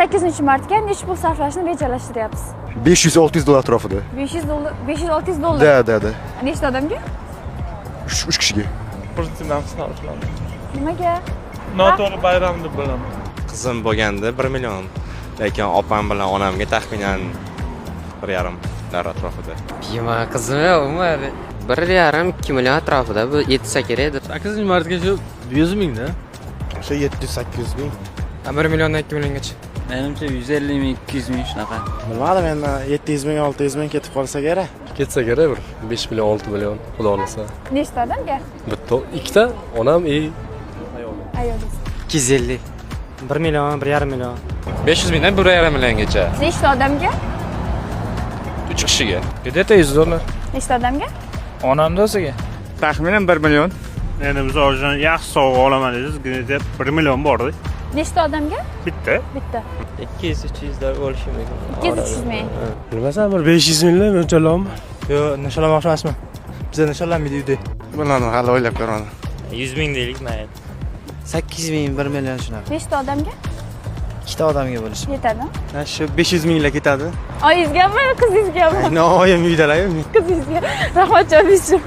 8-martga nechta pul sarflashni rejalashtiryapsiz? 500-600 dollar atrofida. 500-600 dollar. Da. Nechta odamga? 3 kishiga. Prezidentdan sarflandi. Nimaga? Noto'g'ri bayram deb bilaman. Qizim bo'lganda 1 million, lekin opam bilan onamga taxminan 1,5 atrofida. Yema qizim yo'qmi? 1,5-2 million atrofida bu yetsa kerak edi. 8-martga shu 100 mingda. O'sha 700-800 ming. 1 milliondan 2 milliongacha. Menimcha 150 ming, 200 ming shunaqa. Bilmadim endi 700 ming, 600 ming ketib qolsa kerak. Ketsa kerak bir 5 million, 6 million xudo xolasa. Nechta odamga? Bitta, ikkita onam ayol. Ayolingiz. 250. 1 million, 1,5 million. 500 mingdan 1,5 milliongacha. Nechta odamga? 3 kishiga. Где-то 100 dollar. Nechta odamga? Onamda o'ziga. Taxminan 1 million. Endi biz hozir yaxshi sovg'a olaman dedingiz, deb 1 million bordi. Nechta odamga? Bitta. Bitta. 200-300 dar bo'lishi mumkin. 200-300 ming. Bilmasam bir 500 mingdan o'lchalammi? Yo'q, nishollamoqchi emasman. Bizda nishonlanmaydi uyda. Bularni hali o'ylab ko'raman. 100 ming deylik, mayli. 8 ming, 1 million shunaqa. Nechta odamga? Ikkita odamga bo'lishi. Yetadi. Shu 500 minglar ketadi. Oyingizgami, qizingizgami? Oyim uydalar. Qizingizga. Rahmat javob berishim.